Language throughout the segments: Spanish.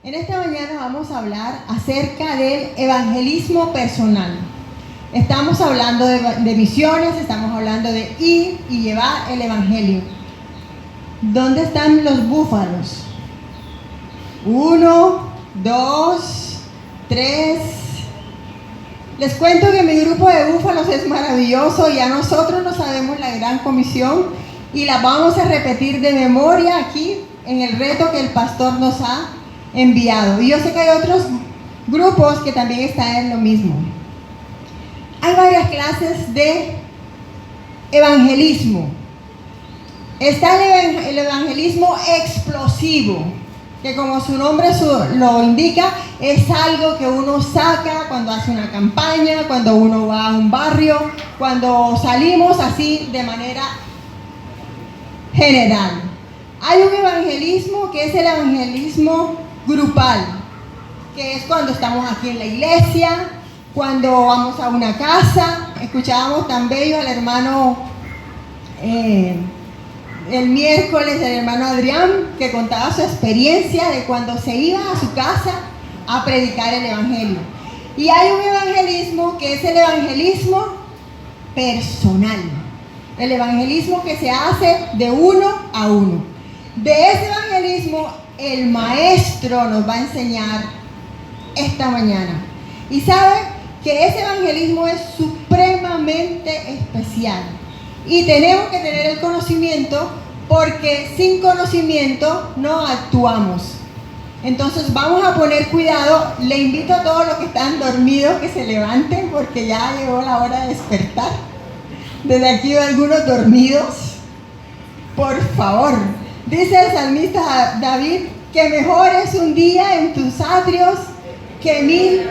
En esta mañana vamos a hablar acerca del evangelismo personal. Estamos hablando de misiones, estamos hablando de ir y llevar el evangelio. ¿Dónde están los búfalos? 1, 2, 3. Les cuento que mi grupo de búfalos es maravilloso y a nosotros no sabemos la gran comisión y la vamos a repetir de memoria aquí en el reto que el pastor nos ha enviado. Y yo sé que hay otros grupos que también están en lo mismo. Hay varias clases de evangelismo. Está el evangelismo explosivo, que como su nombre lo indica, es algo que uno saca cuando hace una campaña, cuando uno va a un barrio, cuando salimos así de manera general. Hay un evangelismo que es el evangelismo grupal, que es cuando estamos aquí en la iglesia, cuando vamos a una casa. Escuchábamos tan bello al hermano el miércoles, el hermano Adrián, que contaba su experiencia de cuando se iba a su casa a predicar el evangelio. Y hay un evangelismo que es el evangelismo personal, el evangelismo que se hace de uno a uno. De ese evangelismo el maestro nos va a enseñar esta mañana. Y sabe que ese evangelismo es supremamente especial. Y tenemos que tener el conocimiento, porque sin conocimiento no actuamos. Entonces vamos a poner cuidado. Le invito a todos los que están dormidos que se levanten, porque ya llegó la hora de despertar. Desde aquí veo algunos dormidos. Por favor. Dice el salmista David que mejor es un día en tus atrios que 1000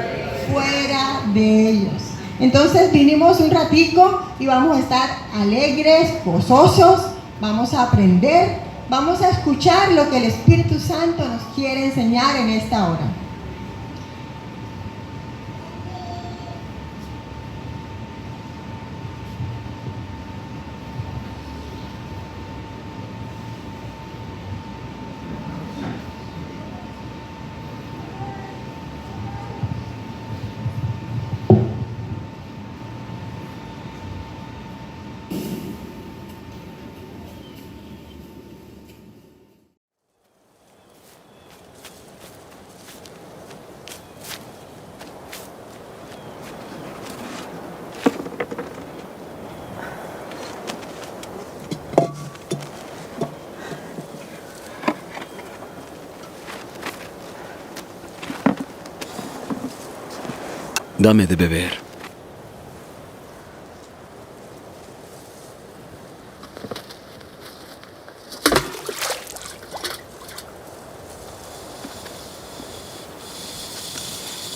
fuera de ellos. Entonces vinimos un ratico y vamos a estar alegres, gozosos, vamos a aprender, vamos a escuchar lo que el Espíritu Santo nos quiere enseñar en esta hora. Dame de beber.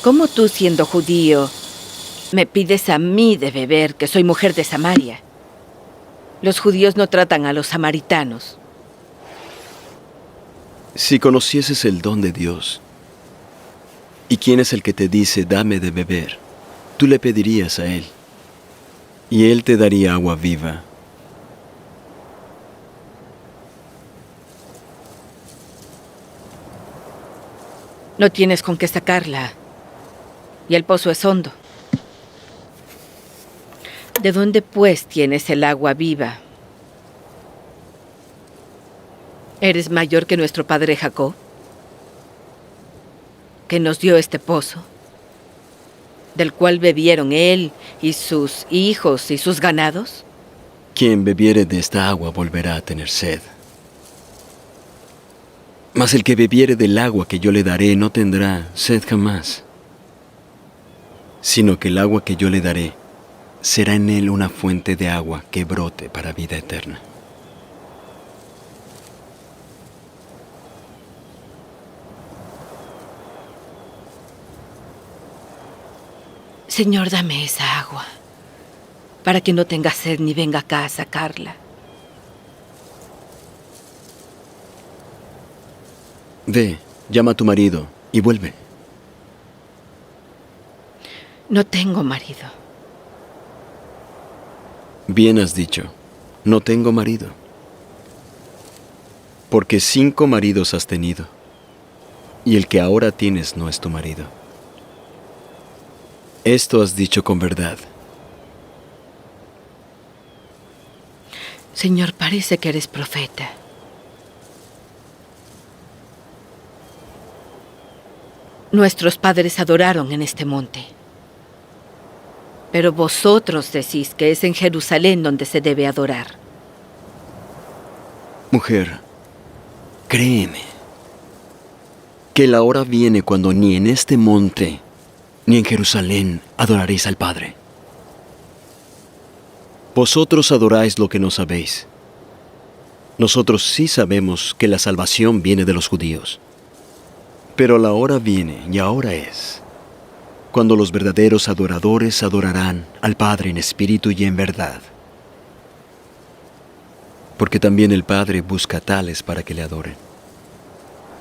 ¿Cómo tú, siendo judío, me pides a mí de beber, que soy mujer de Samaria? Los judíos no tratan a los samaritanos. Si conocieses el don de Dios, ¿y quién es el que te dice, dame de beber? Tú le pedirías a Él, y Él te daría agua viva. No tienes con qué sacarla, y el pozo es hondo. ¿De dónde, pues, tienes el agua viva? ¿Eres mayor que nuestro padre Jacob, que nos dio este pozo, del cual bebieron él y sus hijos y sus ganados? Quien bebiere de esta agua volverá a tener sed. Mas el que bebiere del agua que yo le daré no tendrá sed jamás, sino que el agua que yo le daré será en él una fuente de agua que brote para vida eterna. Señor, dame esa agua, para que no tenga sed ni venga acá a sacarla. Ve, llama a tu marido y vuelve. No tengo marido. Bien has dicho, no tengo marido. Porque 5 maridos has tenido, y el que ahora tienes no es tu marido. Esto has dicho con verdad. Señor, parece que eres profeta. Nuestros padres adoraron en este monte. Pero vosotros decís que es en Jerusalén donde se debe adorar. Mujer, créeme, que la hora viene cuando ni en este monte ni en Jerusalén adoraréis al Padre. Vosotros adoráis lo que no sabéis. Nosotros sí sabemos que la salvación viene de los judíos. Pero la hora viene, y ahora es, cuando los verdaderos adoradores adorarán al Padre en espíritu y en verdad. Porque también el Padre busca tales para que le adoren.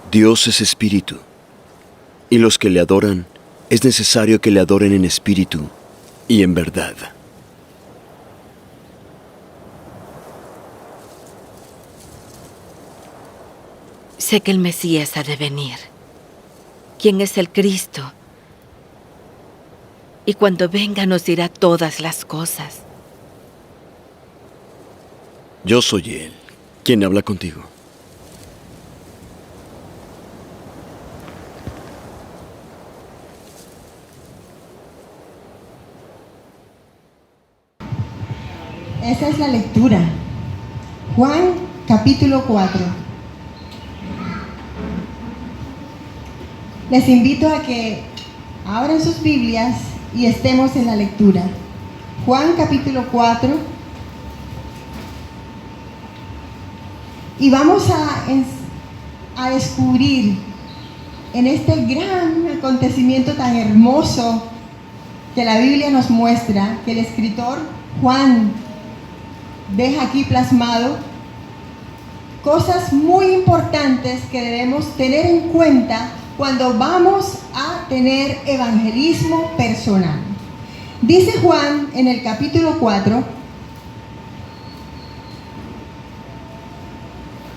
Dios es espíritu, y los que le adoran, es necesario que le adoren en espíritu y en verdad. Sé que el Mesías ha de venir. ¿Quién es el Cristo? Y cuando venga nos dirá todas las cosas. Yo soy Él, quien habla contigo. Esa es la lectura. Juan capítulo 4. Les invito a que abran sus Biblias y estemos en la lectura. Juan capítulo 4. Y vamos a descubrir en este gran acontecimiento tan hermoso que la Biblia nos muestra, que el escritor Juan deja aquí plasmado, cosas muy importantes que debemos tener en cuenta cuando vamos a tener evangelismo personal. Dice Juan en el capítulo 4,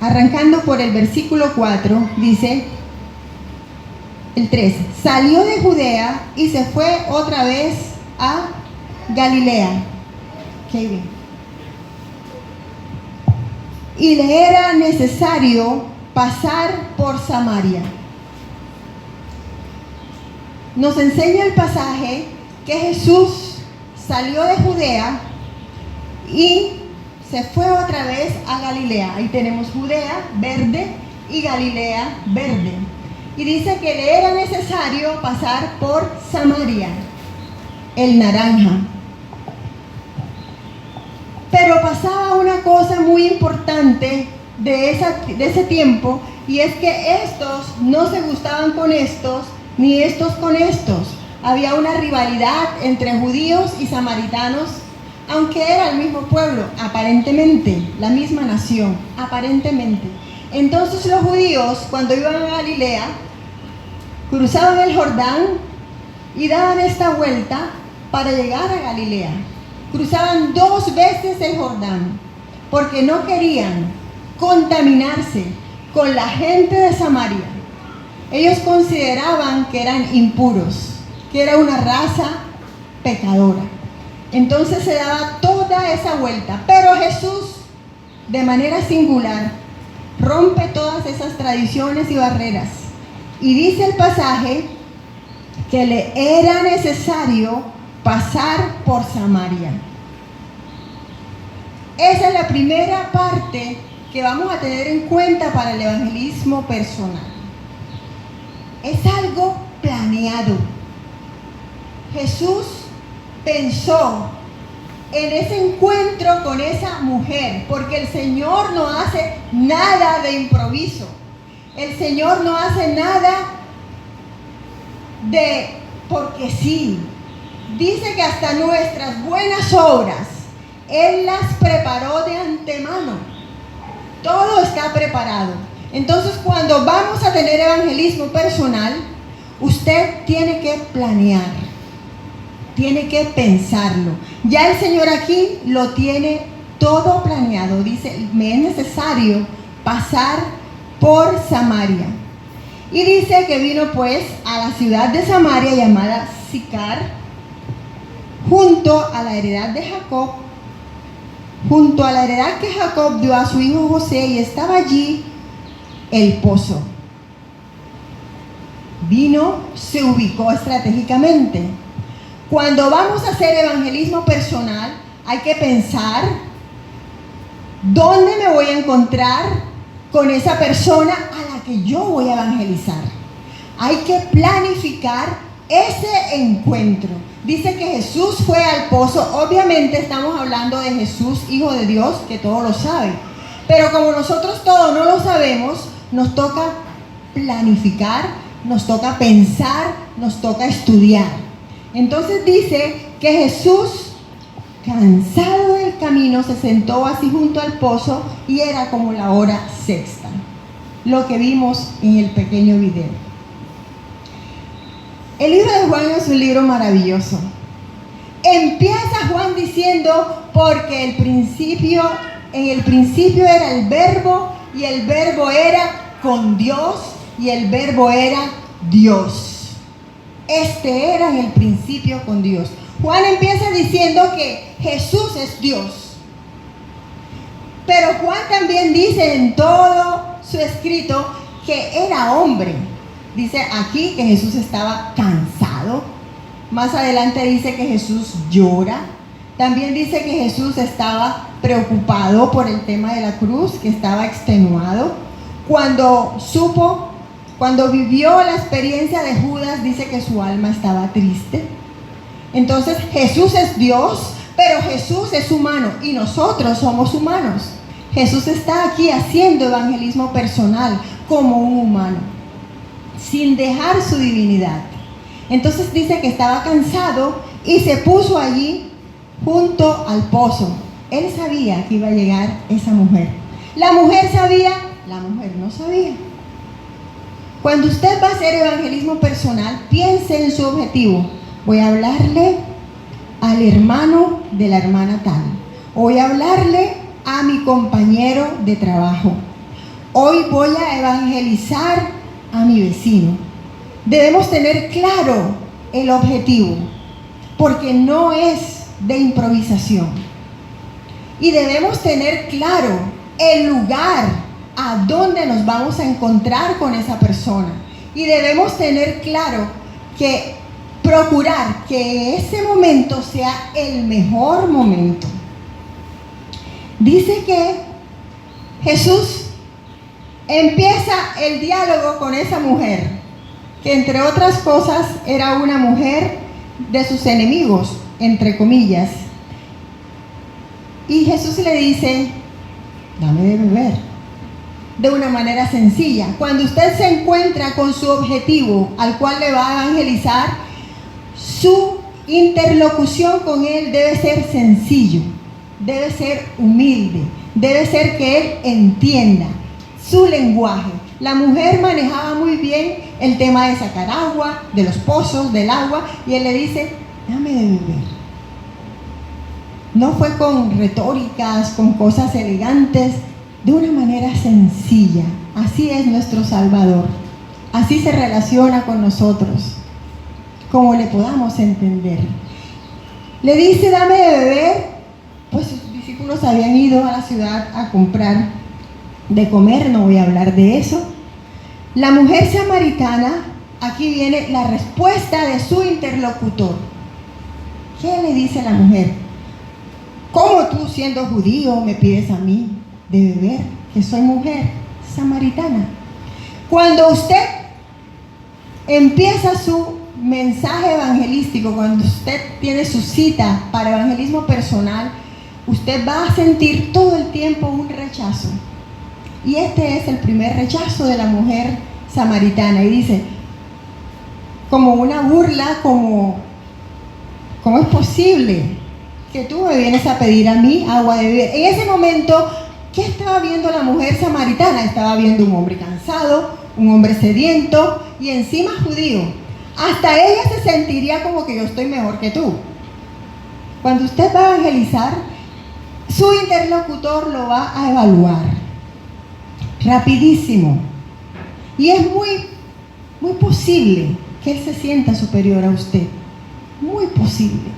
arrancando por el versículo 4, dice el 3: salió de Judea y se fue otra vez a Galilea. Qué bien. Y le era necesario pasar por Samaria. Nos enseña el pasaje que Jesús salió de Judea y se fue otra vez a Galilea. Ahí tenemos Judea verde y Galilea verde. Y dice que le era necesario pasar por Samaria, el naranja. Pero pasaba una cosa muy importante de ese tiempo, y es que estos no se gustaban con estos, ni estos con estos. Había una rivalidad entre judíos y samaritanos, aunque era el mismo pueblo, aparentemente, la misma nación, aparentemente. Entonces los judíos, cuando iban a Galilea, cruzaban el Jordán y daban esta vuelta para llegar a Galilea. Cruzaban 2 veces el Jordán, porque no querían contaminarse con la gente de Samaria. Ellos consideraban que eran impuros, que era una raza pecadora. Entonces se daba toda esa vuelta. Pero Jesús, de manera singular, rompe todas esas tradiciones y barreras. Y dice el pasaje que le era necesario pasar por Samaria. Esa es la primera parte que vamos a tener en cuenta para el evangelismo personal. Es algo planeado. Jesús pensó en ese encuentro con esa mujer, porque el Señor no hace nada de improviso. El Señor no hace nada de porque sí. Dice que hasta nuestras buenas obras Él las preparó de antemano. Todo está preparado. Entonces, cuando vamos a tener evangelismo personal, usted tiene que planear, tiene que pensarlo. Ya el Señor aquí lo tiene todo planeado. Dice, me es necesario pasar por Samaria. Y dice que vino pues a la ciudad de Samaria llamada Sicar, junto a la heredad de Jacob, junto a la heredad que Jacob dio a su hijo José, y estaba allí el pozo. Vino, se ubicó estratégicamente. Cuando vamos a hacer evangelismo personal, hay que pensar dónde me voy a encontrar con esa persona a la que yo voy a evangelizar. Hay que planificar ese encuentro. Dice que Jesús fue al pozo. Obviamente estamos hablando de Jesús, Hijo de Dios, que todo lo sabe. Pero como nosotros todo no lo sabemos, nos toca planificar, nos toca pensar, nos toca estudiar. Entonces dice que Jesús, cansado del camino, se sentó así junto al pozo y era como la hora sexta. Lo que vimos en el pequeño video. El libro de Juan es un libro maravilloso. Empieza Juan diciendo, porque en el principio era el verbo, y el verbo era con Dios, y el verbo era Dios. Este era en el principio con Dios. Juan empieza diciendo que Jesús es Dios. Pero Juan también dice en todo su escrito que era hombre. Dice aquí que Jesús estaba cansado. Más adelante dice que Jesús llora. También dice que Jesús estaba preocupado por el tema de la cruz, que estaba extenuado. Cuando vivió la experiencia de Judas, dice que su alma estaba triste. Entonces Jesús es Dios, pero Jesús es humano y nosotros somos humanos. Jesús está aquí haciendo evangelismo personal como un humano, sin dejar su divinidad. Entonces dice que estaba cansado y se puso allí junto al pozo. Él sabía que iba a llegar esa mujer. La mujer sabía, la mujer no sabía. Cuando usted va a hacer evangelismo personal, piense en su objetivo. Voy a hablarle al hermano de la hermana tal. Voy a hablarle a mi compañero de trabajo. Hoy voy a evangelizar a mi vecino. Debemos tener claro el objetivo, porque no es de improvisación. Y debemos tener claro el lugar a donde nos vamos a encontrar con esa persona. Y debemos tener claro que procurar que ese momento sea el mejor momento. Dice que Jesús empieza el diálogo con esa mujer, que entre otras cosas era una mujer de sus enemigos, entre comillas. Y Jesús le dice, dame de beber, de una manera sencilla. Cuando usted se encuentra con su objetivo, al cual le va a evangelizar, su interlocución con él debe ser sencillo, debe ser humilde, debe ser que él entienda su lenguaje. La mujer manejaba muy bien el tema de sacar agua, de los pozos, del agua, y él le dice, dame de beber. No fue con retóricas, con cosas elegantes, de una manera sencilla. Así es nuestro Salvador. Así se relaciona con nosotros, como le podamos entender. Le dice, dame de beber. Pues sus discípulos habían ido a la ciudad a comprar de comer, no voy a hablar de eso. La mujer samaritana, aquí viene la respuesta de su interlocutor. ¿Qué le dice la mujer? ¿Cómo tú, siendo judío, me pides a mí de beber, que soy mujer samaritana? Cuando usted empieza su mensaje evangelístico, cuando usted tiene su cita para evangelismo personal, usted va a sentir todo el tiempo un rechazo. Y este es el primer rechazo de la mujer samaritana. Y dice, como una burla, ¿cómo es posible que tú me vienes a pedir a mí agua de beber? En ese momento, ¿qué estaba viendo la mujer samaritana? Estaba viendo un hombre cansado, un hombre sediento y encima judío. Hasta ella se sentiría como que yo estoy mejor que tú. Cuando usted va a evangelizar, su interlocutor lo va a evaluar rapidísimo. Y es muy muy posible que él se sienta superior a usted. Muy posible.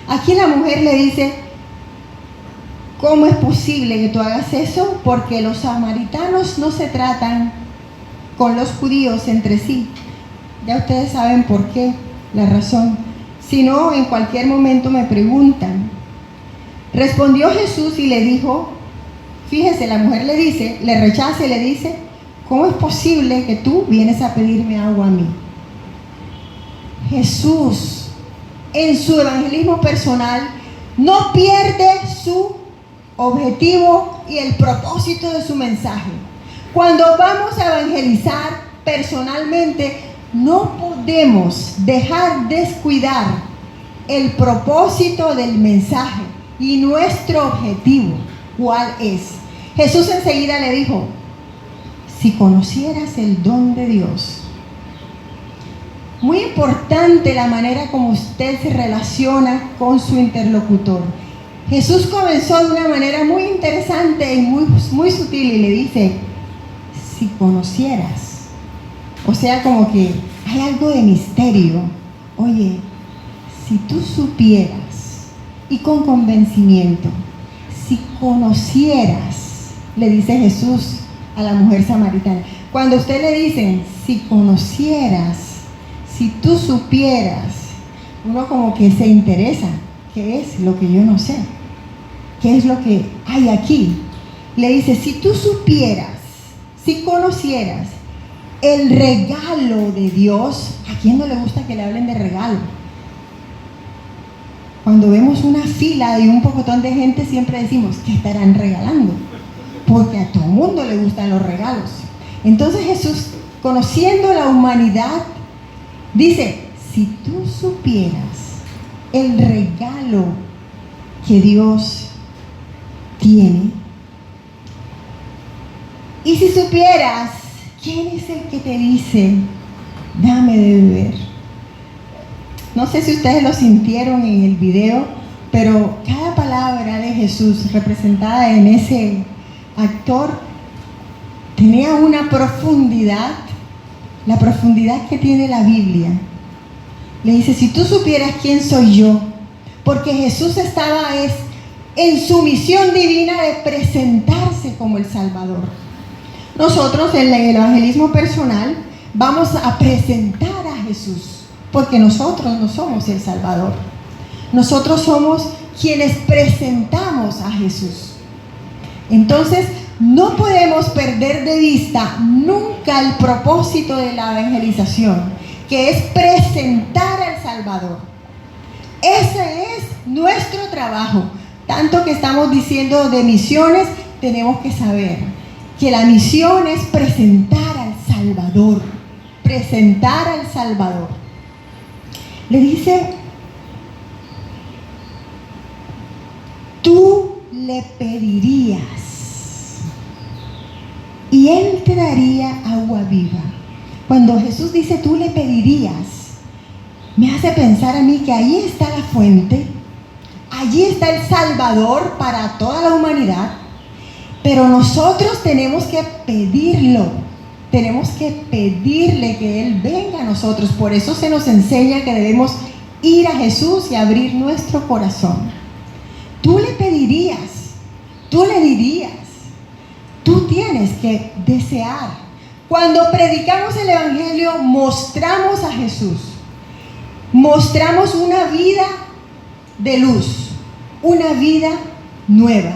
Aquí la mujer le dice, ¿cómo es posible que tú hagas eso? Porque los samaritanos no se tratan con los judíos entre sí. Ya ustedes saben por qué, la razón. Si no, en cualquier momento me preguntan. Respondió Jesús y le dijo, fíjese, la mujer le dice, le rechaza y le dice, ¿cómo es posible que tú vienes a pedirme agua a mí? Jesús, en su evangelismo personal, no pierde su objetivo y el propósito de su mensaje. Cuando vamos a evangelizar personalmente, no podemos dejar descuidar el propósito del mensaje y nuestro objetivo. ¿Cuál es? Jesús enseguida le dijo, si conocieras el don de Dios. Muy importante la manera como usted se relaciona con su interlocutor. Jesús comenzó de una manera muy interesante y muy sutil y le dice, si conocieras. O sea, como que hay algo de misterio. Oye, si tú supieras, y con convencimiento, si conocieras, le dice Jesús a la mujer samaritana. Cuando a usted le dicen, si conocieras, si tú supieras, uno como que se interesa. ¿Qué es lo que yo no sé? ¿Qué es lo que hay aquí? Le dice, si tú supieras, si conocieras el regalo de Dios. ¿A quién no le gusta que le hablen de regalo? Cuando vemos una fila de un pocotón de gente, siempre decimos, ¿qué estarán regalando? Porque a todo el mundo le gustan los regalos. Entonces Jesús, conociendo la humanidad, dice, si tú supieras el regalo que Dios tiene, y si supieras quién es el que te dice, dame de beber. No sé si ustedes lo sintieron en el video, pero cada palabra de Jesús representada en ese actor tenía una profundidad, la profundidad que tiene la Biblia. Le dice, si tú supieras quién soy yo, porque Jesús estaba en su misión divina de presentarse como el Salvador. Nosotros en el evangelismo personal vamos a presentar a Jesús, porque nosotros no somos el Salvador. Nosotros somos quienes presentamos a Jesús. Entonces, no podemos perder de vista nunca el propósito de la evangelización, que es presentar al Salvador. Ese es nuestro trabajo. Tanto que estamos diciendo de misiones, tenemos que saber que la misión es presentar al Salvador. Presentar al Salvador. Le dice, tú le pedirías y Él te daría agua viva. Cuando Jesús dice tú le pedirías, me hace pensar a mí que ahí está la fuente, allí está el Salvador para toda la humanidad, pero nosotros tenemos que pedirlo, tenemos que pedirle que Él venga a nosotros. Por eso se nos enseña que debemos ir a Jesús y abrir nuestro corazón. Tú le pedirías, tú le dirías, tú tienes que desear. Cuando predicamos el Evangelio, mostramos a Jesús. Mostramos una vida de luz, una vida nueva.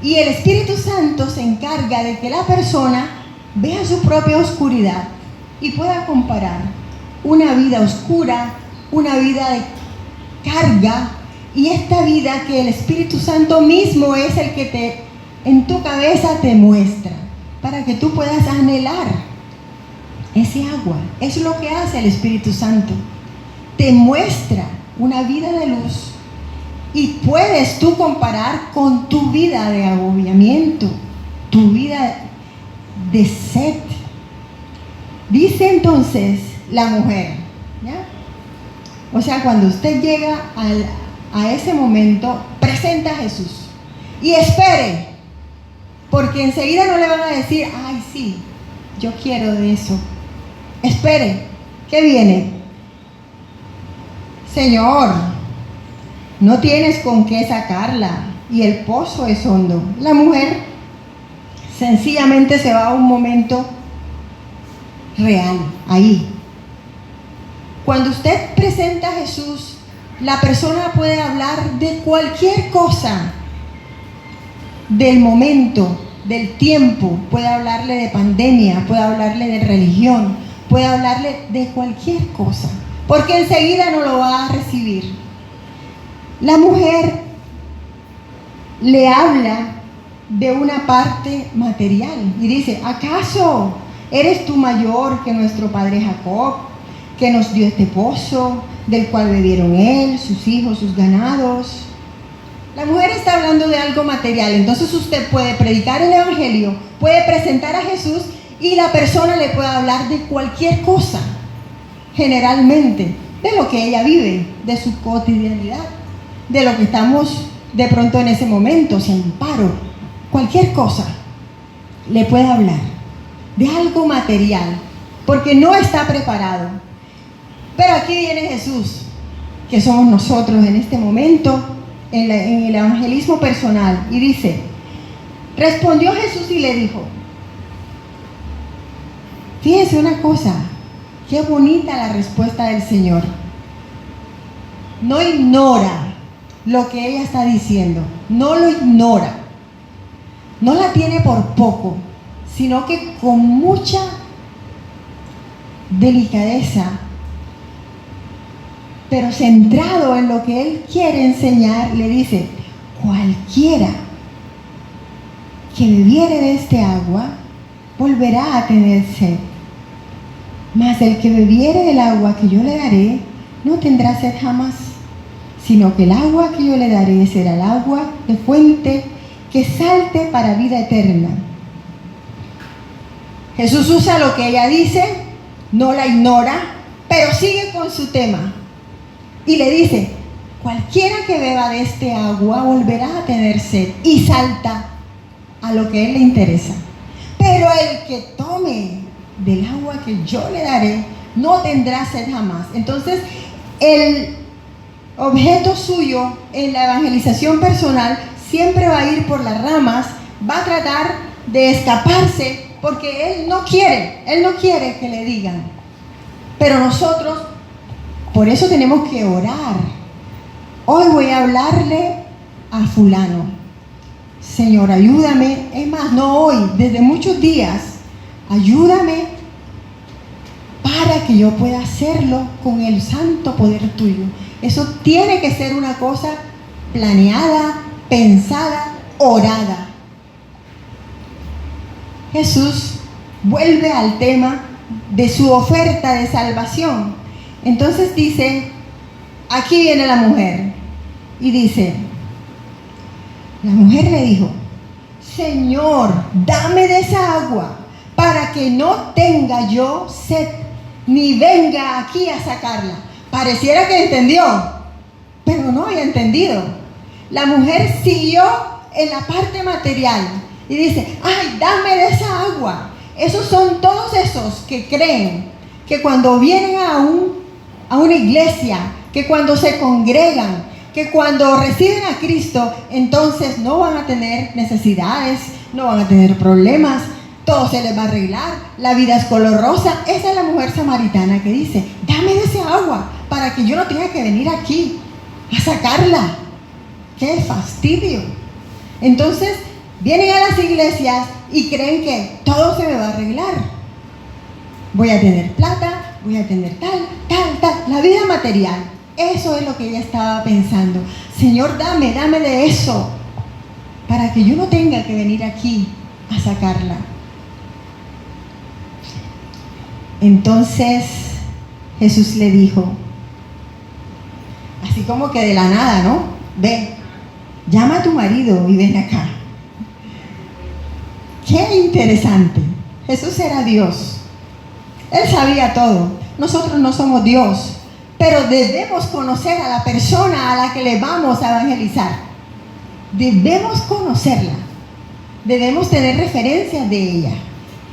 Y el Espíritu Santo se encarga de que la persona vea su propia oscuridad y pueda comparar una vida oscura, una vida de carga, y esta vida que el Espíritu Santo mismo es el que en tu cabeza te muestra, para que tú puedas anhelar ese agua. Es lo que hace el Espíritu Santo. Te muestra una vida de luz y puedes tú comparar con tu vida de agobiamiento, tu vida de sed. Dice entonces la mujer, ¿ya? O sea, cuando usted llega a ese momento, presenta a Jesús y espere, porque enseguida no le van a decir, ay sí, yo quiero de eso. espere, ¿qué viene? Señor, no tienes con qué sacarla y el pozo es hondo. La mujer sencillamente se va a un momento real, ahí. Cuando usted presenta a Jesús, la persona puede hablar de cualquier cosa, del momento, del tiempo, puede hablarle de pandemia, puede hablarle de religión, puede hablarle de cualquier cosa, porque enseguida no lo va a recibir. La mujer le habla de una parte material y dice: ¿acaso eres tú mayor que nuestro padre Jacob, que nos dio este pozo, del cual bebieron él, sus hijos, sus ganados? La mujer está hablando de algo material. Entonces usted puede predicar el evangelio, puede presentar a Jesús y la persona le puede hablar de cualquier cosa, generalmente de lo que ella vive, de su cotidianidad, de lo que estamos de pronto en ese momento, si hay un paro, cualquier cosa le puede hablar de algo material, porque no está preparado. Pero aquí viene Jesús, que somos nosotros en este momento, en el evangelismo personal, y dice: respondió Jesús y le dijo, fíjense una cosa, qué bonita la respuesta del Señor. No ignora lo que ella está diciendo, no lo ignora, no la tiene por poco, sino que con mucha delicadeza, pero centrado en lo que él quiere enseñar, le dice: cualquiera que bebiere de este agua volverá a tener sed, mas el que bebiere del agua que yo le daré no tendrá sed jamás, sino que el agua que yo le daré será el agua de fuente que salte para vida eterna. Jesús usa lo que ella dice, no la ignora, pero sigue con su tema. Y le dice: cualquiera que beba de este agua volverá a tener sed, y salta a lo que a él le interesa. Pero el que tome del agua que yo le daré no tendrá sed jamás. Entonces, el objeto suyo en la evangelización personal siempre va a ir por las ramas, va a tratar de escaparse, porque él no quiere que le digan. Pero nosotros, por eso tenemos que orar. Hoy voy a hablarle a fulano. Señor, ayúdame. Es más, no hoy, desde muchos días. Ayúdame para que yo pueda hacerlo con el santo poder tuyo. Eso tiene que ser una cosa planeada, pensada, orada. Jesús vuelve al tema de su oferta de salvación. Entonces dice, aquí viene la mujer y dice, la mujer le dijo: Señor, dame de esa agua para que no tenga yo sed, ni venga aquí a sacarla. Pareciera que entendió, pero no había entendido. La mujer siguió en la parte material y dice: ay, dame de esa agua. Esos son todos esos que creen que cuando vienen a una iglesia, que cuando se congregan, que cuando reciben a Cristo, entonces no van a tener necesidades, no van a tener problemas, todo se les va a arreglar, la vida es color rosa. Esa es la mujer samaritana que dice: dame de ese agua para que yo no tenga que venir aquí a sacarla. ¡Qué fastidio! Entonces vienen a las iglesias y creen que todo se me va a arreglar. Voy a tener plata, voy a tener tal, la vida material. Eso es lo que ella estaba pensando. Señor, dame de eso para que yo no tenga que venir aquí a sacarla. Entonces Jesús le dijo, así como que de la nada, ¿no? Ve, llama a tu marido y ven acá. Qué interesante. Jesús era Dios. Él sabía todo. Nosotros no somos Dios, pero debemos conocer a la persona a la que le vamos a evangelizar. Debemos conocerla. Debemos tener referencias de ella.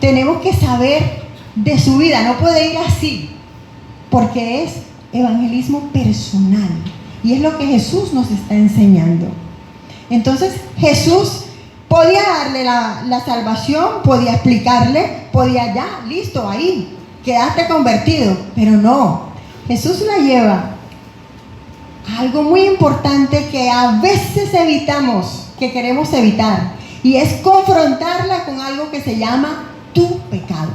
Tenemos que saber de su vida, no puede ir así, porque es evangelismo personal. Y es lo que Jesús nos está enseñando. Entonces Jesús podía darle la salvación, podía explicarle, podía ya, listo, ahí, quedaste convertido. Pero no, Jesús la lleva a algo muy importante que a veces evitamos, que queremos evitar. Y es confrontarla con algo que se llama tu pecado.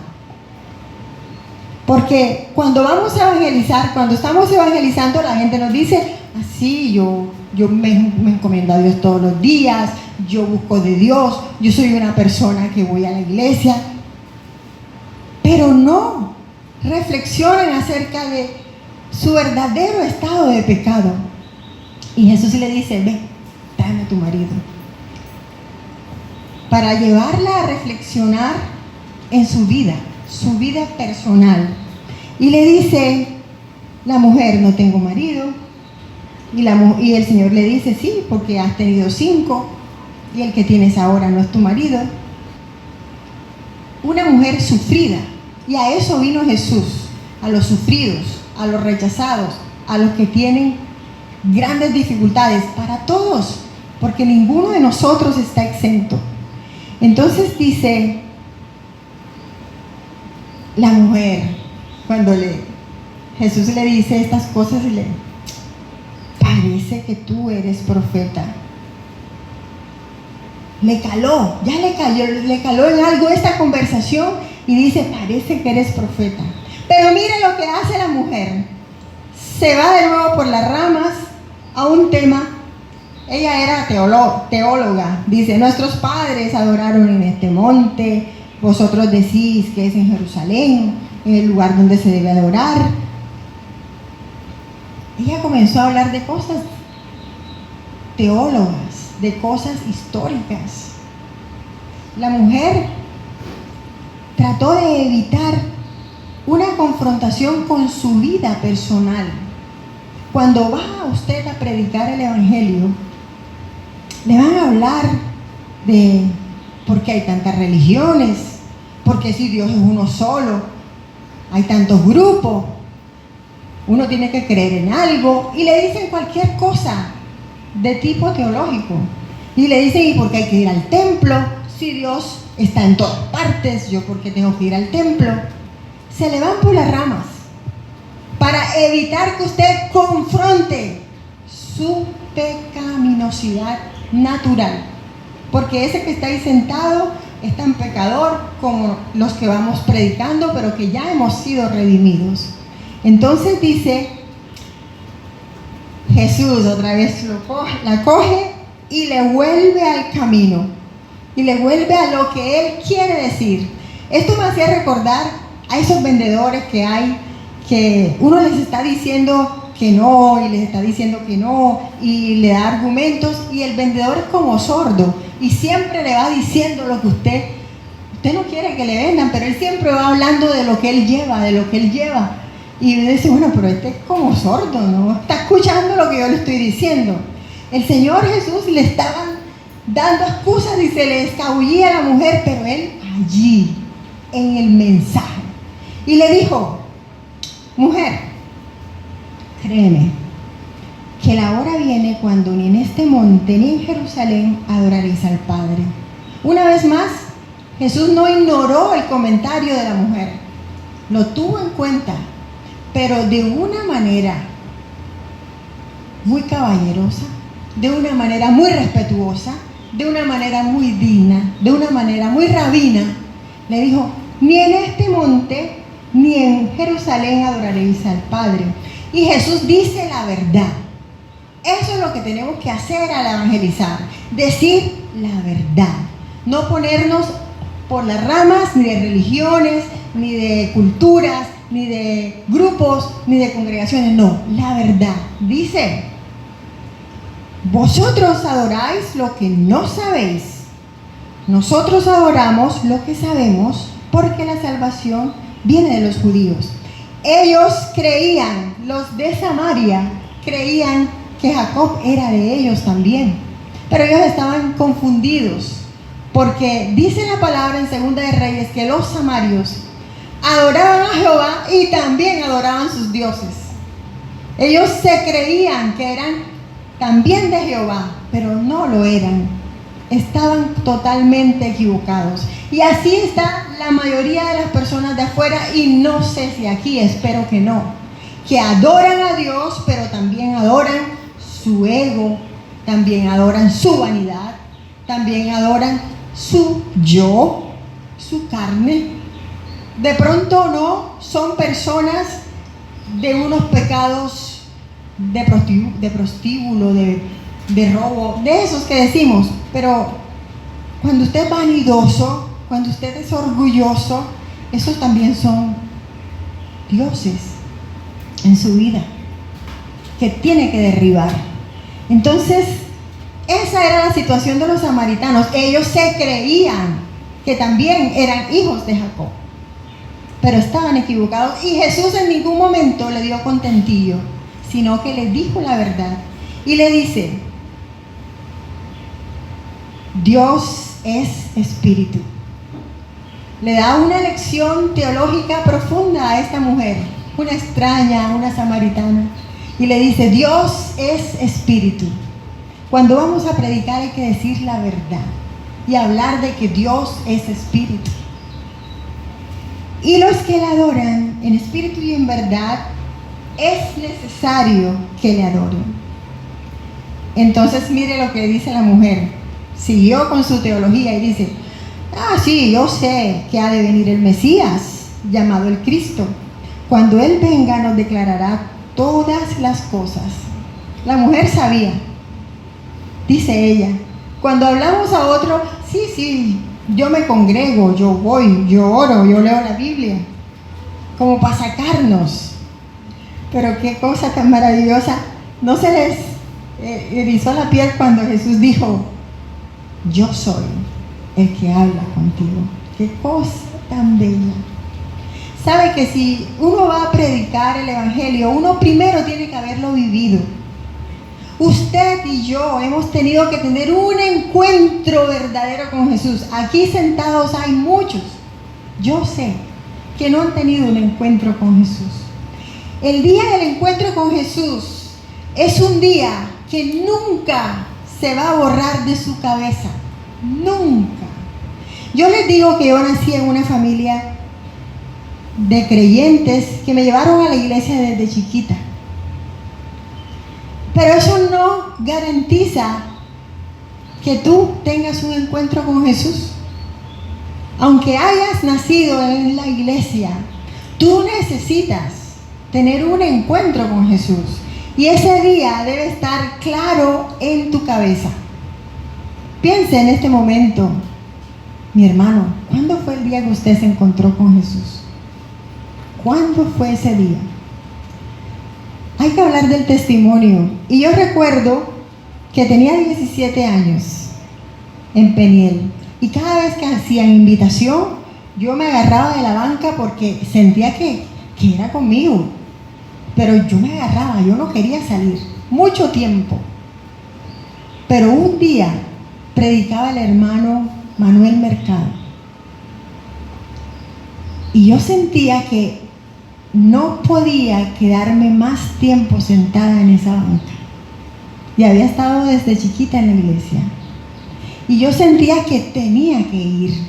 Porque cuando vamos a evangelizar, cuando estamos evangelizando, la gente nos dice, así, yo me encomiendo a Dios todos los días, yo busco de Dios, yo soy una persona que voy a la iglesia. Pero no reflexionan acerca de su verdadero estado de pecado. Y Jesús le dice, ve, tráeme a tu marido. Para llevarla a reflexionar en su vida personal. Y le dice la mujer, no tengo marido. Y el Señor le dice, sí, porque has tenido 5 y el que tienes ahora no es tu marido. Una mujer sufrida. Y a eso vino Jesús, a los sufridos, a los rechazados, a los que tienen grandes dificultades, para todos, porque ninguno de nosotros está exento. Entonces dice la mujer, cuando Jesús le dice estas cosas, parece que tú eres profeta. Le caló en algo esta conversación y dice, parece que eres profeta. Pero mire lo que hace la mujer. Se va de nuevo por las ramas a un tema. Ella era teóloga. Dice, nuestros padres adoraron en este monte. Vosotros decís que es en Jerusalén, en el lugar donde se debe adorar. Ella comenzó a hablar de cosas teólogas, de cosas históricas. La mujer trató de evitar una confrontación con su vida personal. Cuando va usted a predicar el evangelio, le van a hablar de por qué hay tantas religiones, porque si Dios es uno solo, hay tantos grupos, uno tiene que creer en algo, y le dicen cualquier cosa de tipo teológico. Y le dicen, ¿y por qué hay que ir al templo? Si Dios está en todas partes, ¿yo por qué tengo que ir al templo? Se le van por las ramas para evitar que usted confronte su pecaminosidad natural. Porque ese que está ahí sentado es tan pecador como los que vamos predicando, pero que ya hemos sido redimidos. Entonces dice, Jesús otra vez la coge y le vuelve al camino. Y le vuelve a lo que Él quiere decir. Esto me hacía recordar a esos vendedores que hay, que uno les está diciendo que no, y les está diciendo que no, y le da argumentos, y el vendedor es como sordo, y siempre le va diciendo lo que usted no quiere que le vendan, pero él siempre va hablando de lo que él lleva, y dice, bueno, pero este es como sordo, no está escuchando lo que yo le estoy diciendo. El Señor Jesús le estaban dando excusas y se le escabullía a la mujer, pero él allí, en el mensaje, y le dijo, mujer, créeme, que la hora viene cuando ni en este monte ni en Jerusalén adoraréis al Padre. Una vez más, Jesús no ignoró el comentario de la mujer, lo tuvo en cuenta, pero de una manera muy caballerosa, de una manera muy respetuosa, de una manera muy digna, de una manera muy rabina. Le dijo, ni en este monte ni en Jerusalén adoraréis al Padre. Y Jesús dice la verdad. Eso es lo que tenemos que hacer al evangelizar, decir la verdad, no ponernos por las ramas ni de religiones, ni de culturas, ni de grupos, ni de congregaciones, no, la verdad. Dice, vosotros adoráis lo que no sabéis, nosotros adoramos lo que sabemos, porque la salvación viene de los judíos. Ellos creían, los de Samaria creían que Jacob era de ellos también, pero ellos estaban confundidos, porque dice la palabra en Segunda de Reyes que los samarios adoraban a Jehová y también adoraban sus dioses. Ellos se creían que eran también de Jehová, pero no lo eran. Estaban totalmente equivocados. Y así está la mayoría de las personas de afuera, y no sé si aquí, espero que no, que adoran a Dios, pero también adoran su ego, también adoran su vanidad, también adoran su yo, su carne. De pronto no son personas de unos pecados de prostíbulo, de robo, de esos que decimos, pero cuando usted es vanidoso, cuando usted es orgulloso, esos también son dioses en su vida que tiene que derribar. Entonces, esa era la situación de los samaritanos. Ellos se creían que también eran hijos de Jacob, pero estaban equivocados, y Jesús en ningún momento le dio contentillo, sino que le dijo la verdad y le dice: Dios es espíritu. Le da una lección teológica profunda a esta mujer, una extraña, una samaritana, y le dice: Dios es espíritu. Cuando vamos a predicar hay que decir la verdad y hablar de que Dios es espíritu. Y los que le adoran en espíritu y en verdad, es necesario que le adoren. Entonces mire lo que dice la mujer. Siguió con su teología y dice: sí, yo sé que ha de venir el Mesías, llamado el Cristo. Cuando Él venga nos declarará todas las cosas. La mujer sabía, dice ella. Cuando hablamos a otro: sí, yo me congrego, yo voy, yo oro, yo leo la Biblia, como para sacarnos. Pero qué cosa tan maravillosa. ¿No se les erizó la piel cuando Jesús dijo: yo soy el que habla contigo? Qué cosa tan bella. Sabe que si uno va a predicar el evangelio, uno primero tiene que haberlo vivido. Usted y yo hemos tenido que tener un encuentro verdadero con Jesús. Aquí sentados hay muchos, yo sé, que no han tenido un encuentro con Jesús. El día del encuentro con Jesús es un día que nunca se va a borrar de su cabeza. Nunca. Yo les digo que yo nací en una familia de creyentes que me llevaron a la iglesia desde chiquita. Pero eso no garantiza que tú tengas un encuentro con Jesús. Aunque hayas nacido en la iglesia, tú necesitas tener un encuentro con Jesús. Y ese día debe estar claro en tu cabeza. Piense en este momento, mi hermano, ¿cuándo fue el día que usted se encontró con Jesús? ¿Cuándo fue ese día? Hay que hablar del testimonio. Y yo recuerdo que tenía 17 años en Peniel. Y cada vez que hacían invitación, yo me agarraba de la banca porque sentía que era conmigo. Pero yo me agarraba, yo no quería salir. Mucho tiempo. Pero un día predicaba el hermano Manuel Mercado. Y yo sentía que no podía quedarme más tiempo sentada en esa banca. Y había estado desde chiquita en la iglesia. Y yo sentía que tenía que ir.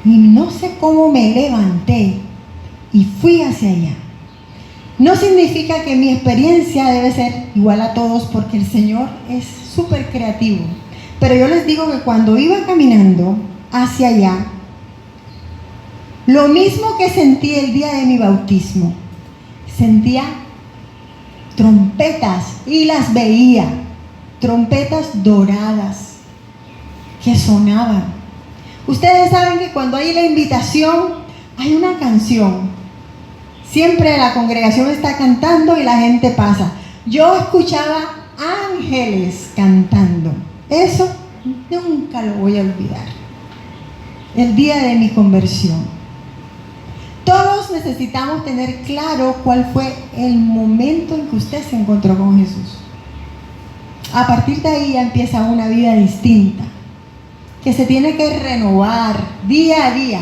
Y no sé cómo me levanté y fui hacia allá. No significa que mi experiencia debe ser igual a todos, porque el Señor es súper creativo. Pero yo les digo que cuando iba caminando hacia allá, lo mismo que sentí el día de mi bautismo, sentía trompetas y las veía, trompetas doradas que sonaban. Ustedes saben que cuando hay la invitación hay una canción. Siempre la congregación está cantando y la gente pasa. Yo escuchaba ángeles cantando. Eso nunca lo voy a olvidar. El día de mi conversión. Todos necesitamos tener claro cuál fue el momento en que usted se encontró con Jesús. A partir de ahí ya empieza una vida distinta, que se tiene que renovar día a día.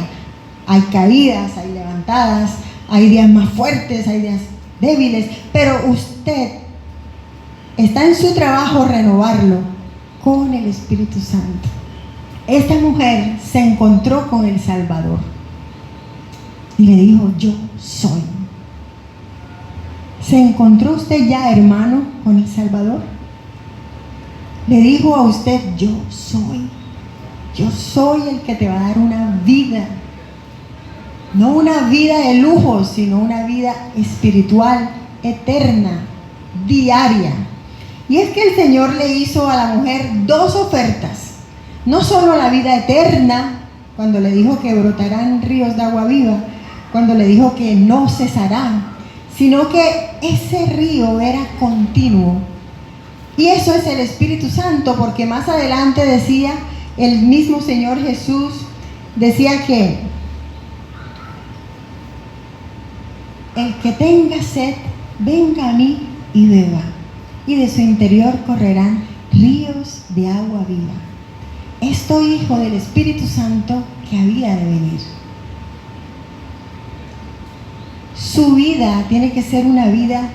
Hay caídas, hay levantadas, hay días más fuertes, hay días débiles, pero usted está en su trabajo renovarlo con el Espíritu Santo. Esta mujer se encontró con el Salvador y le dijo: yo soy. ¿Se encontró usted ya, hermano, con el Salvador? Le dijo a usted: yo soy el que te va a dar una vida, no una vida de lujo, sino una vida espiritual, eterna, diaria. Y es que el Señor le hizo a la mujer dos ofertas. No solo la vida eterna, cuando le dijo que brotarán ríos de agua viva, cuando le dijo que no cesarán, sino que ese río era continuo. Y eso es el Espíritu Santo, porque más adelante decía el mismo Señor Jesús, decía que el que tenga sed, venga a mí y beba, y de su interior correrán ríos de agua viva. Esto hijo del Espíritu Santo que había de venir. Su vida tiene que ser una vida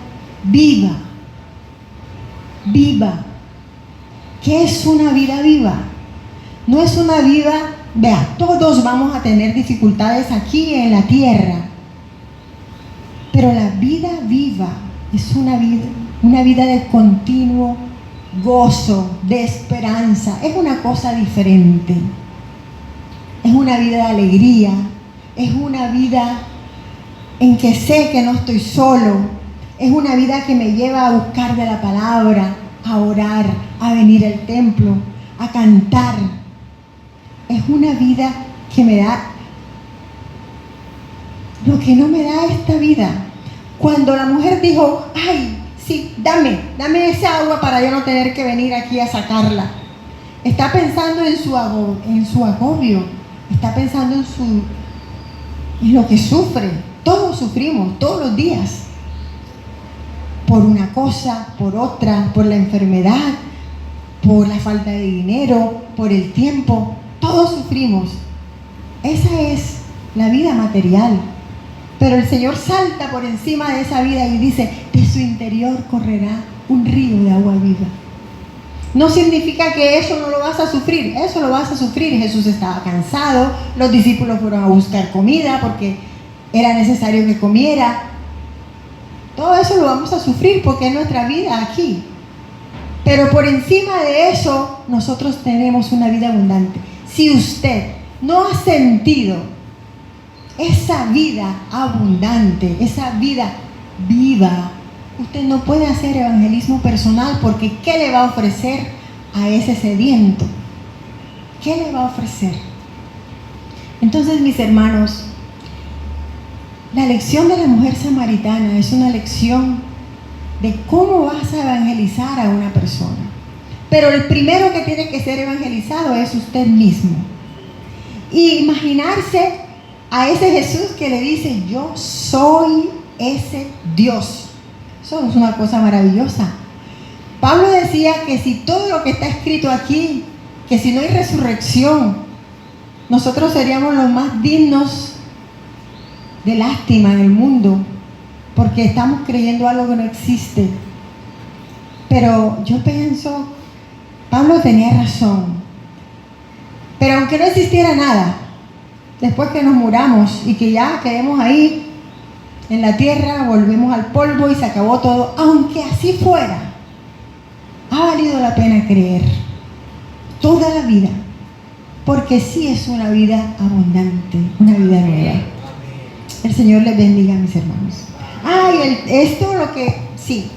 viva. Viva. ¿Qué es una vida viva? No es una vida, vea, todos vamos a tener dificultades aquí en la tierra, pero la vida viva es una vida de continuo gozo, de esperanza. Es una cosa diferente. Es una vida de alegría. Es una vida en que sé que no estoy solo. Es una vida que me lleva a buscar de la palabra, a orar, a venir al templo, a cantar. Es una vida que me da lo que no me da esta vida. Cuando la mujer dijo: ay, sí, dame esa agua para yo no tener que venir aquí a sacarla. Está pensando en su agobio, está pensando en lo que sufre. Todos sufrimos, todos los días. Por una cosa, por otra, por la enfermedad, por la falta de dinero, por el tiempo. Todos sufrimos. Esa es la vida material. Pero el Señor salta por encima de esa vida y dice: de su interior correrá un río de agua viva. No significa que eso no lo vas a sufrir, eso lo vas a sufrir. Jesús estaba cansado, los discípulos fueron a buscar comida porque era necesario que comiera. Todo eso lo vamos a sufrir porque es nuestra vida aquí. Pero por encima de eso, nosotros tenemos una vida abundante. Si usted no ha sentido esa vida abundante, esa vida viva, usted no puede hacer evangelismo personal, porque ¿qué le va a ofrecer a ese sediento? ¿Qué le va a ofrecer? Entonces, mis hermanos, la lección de la mujer samaritana es una lección de cómo vas a evangelizar a una persona. Pero el primero que tiene que ser evangelizado es usted mismo. Y imaginarse a ese Jesús que le dice: yo soy ese Dios. Eso es una cosa maravillosa. Pablo decía que si todo lo que está escrito aquí, que si no hay resurrección, nosotros seríamos los más dignos de lástima en el mundo, porque estamos creyendo algo que no existe. Pero yo pienso, Pablo tenía razón. Pero aunque no existiera nada, después que nos muramos y que ya quedemos ahí en la tierra, volvemos al polvo y se acabó todo, aunque así fuera, ha valido la pena creer toda la vida, porque sí es una vida abundante, una vida nueva. El Señor les bendiga, mis hermanos. Esto lo que, sí,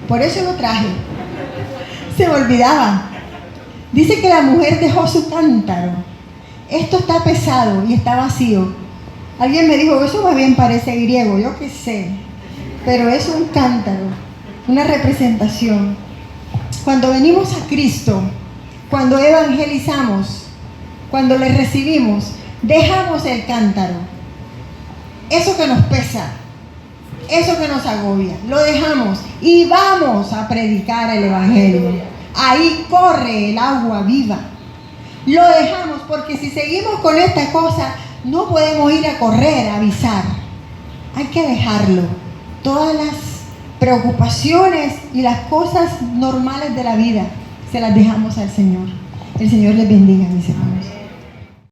por eso lo traje. Se me olvidaba. Dice que la mujer dejó su cántaro. Esto está pesado y está vacío. Alguien me dijo: eso más bien parece griego, yo qué sé. Pero es un cántaro, una representación. Cuando venimos a Cristo, cuando evangelizamos, cuando le recibimos, dejamos el cántaro. Eso que nos pesa, eso que nos agobia, lo dejamos y vamos a predicar el evangelio. Ahí corre el agua viva. Lo dejamos, porque si seguimos con esta cosa, no podemos ir a correr, a avisar. Hay que dejarlo. Todas las preocupaciones y las cosas normales de la vida se las dejamos al Señor. El Señor les bendiga, mis hermanos.